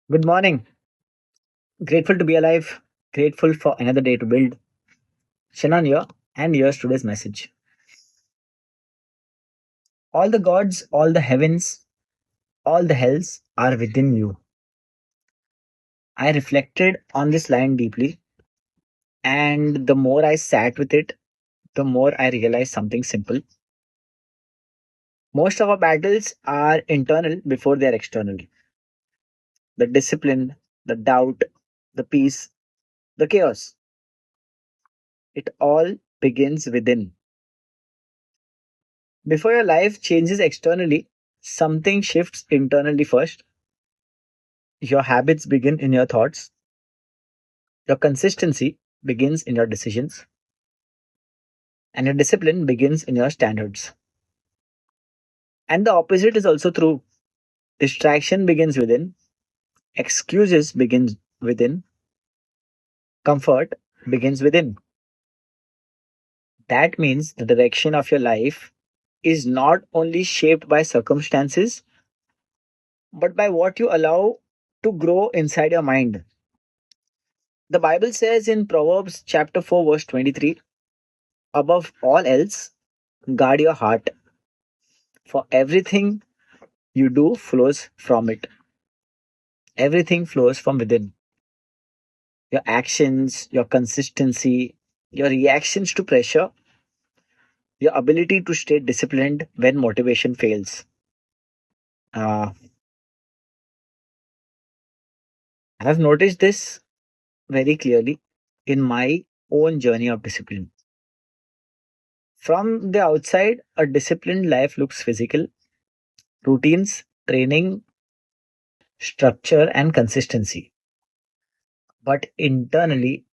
Good morning. Grateful to be alive. Grateful for another day to build. Shannon here, and here's today's message. All the gods, all the heavens, all the hells are within you. I reflected on this line deeply, and the more I sat with it, the more I realized something simple. Most of our battles are internal before they are external. The discipline, the doubt, the peace, the chaos. It all begins within. Before your life changes externally, something shifts internally first. Your habits begin in your thoughts. Your consistency begins in your decisions. And your discipline begins in your standards. And the opposite is also true. Distraction begins within. Excuses begins within. Comfort begins within. That means the direction of your life is not only shaped by circumstances, but by what you allow to grow inside your mind. The Bible says in Proverbs chapter 4, verse 23, above all else, guard your heart, for everything you do flows from it. Everything flows from within. Your actions, your consistency, your reactions to pressure, your ability to stay disciplined when motivation fails. Uh, I have noticed this very clearly in my own journey of discipline. From the outside, a disciplined life looks physical, routines, training, structure, and consistency. But internally,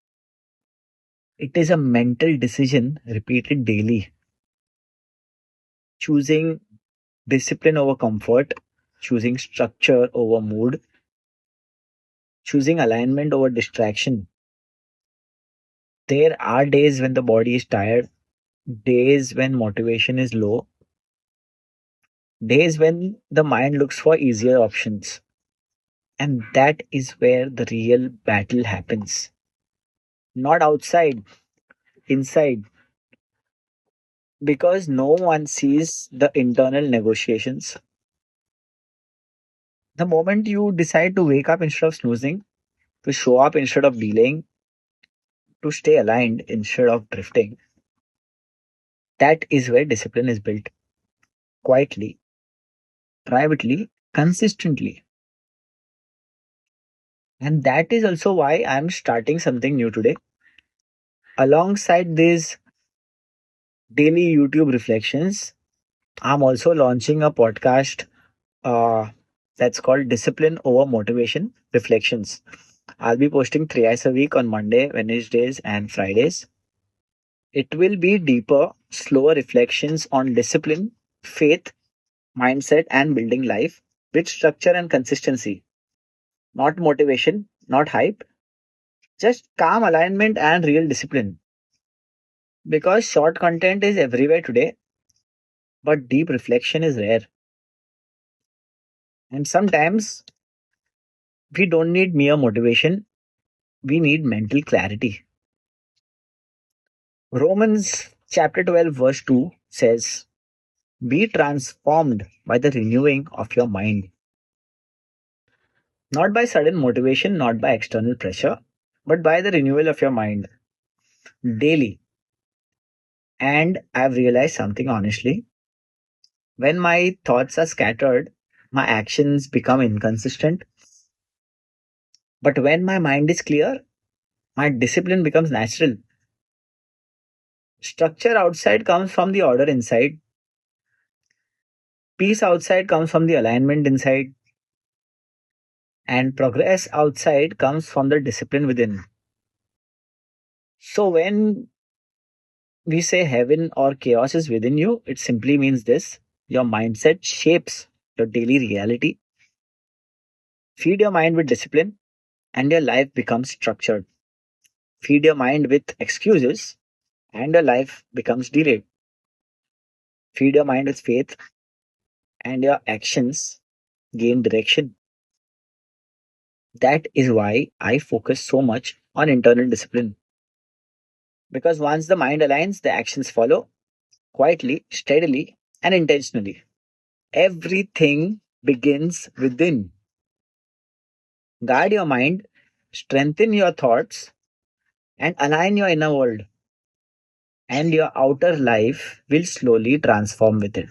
it is a mental decision repeated daily, choosing discipline over comfort, choosing structure over mood, choosing alignment over distraction. There are days when the body is tired, days when motivation is low, days when the mind looks for easier options. And that is where the real battle happens. Not outside, inside, because no one sees the internal negotiations. The moment you decide to wake up instead of snoozing, to show up instead of delaying, to stay aligned instead of drifting, that is where discipline is built quietly, privately, consistently. And that is also why I'm starting something new today. Alongside these daily YouTube reflections, I'm also launching a podcast uh, that's called Discipline Over Motivation Reflections. I'll be posting thrice a week on Monday, Wednesdays, and Fridays. It will be deeper, slower reflections on discipline, faith, mindset, and building life with structure and consistency. Not motivation, not hype, just calm alignment and real discipline. Because short content is everywhere today, but deep reflection is rare. And sometimes we don't need mere motivation, we need mental clarity. Romans chapter 12, verse 2 says, be transformed by the renewing of your mind, not by sudden motivation, not by external pressure, but by the renewal of your mind daily. And I've realized something honestly. When my thoughts are scattered, my actions become inconsistent. But when my mind is clear, my discipline becomes natural. Structure outside comes from the order inside, peace outside comes from the alignment inside, and progress outside comes from the discipline within. So when we say heaven or chaos is within you, it simply means this: your mindset shapes your daily reality. Feed your mind with discipline, and your life becomes structured. Feed your mind with excuses, and your life becomes delayed. Feed your mind with faith, and your actions gain direction. That is why I focus so much on internal discipline. Because once the mind aligns, the actions follow quietly, steadily, and intentionally. Everything begins within. Guard your mind, strengthen your thoughts, and align your inner world, and your outer life will slowly transform with it.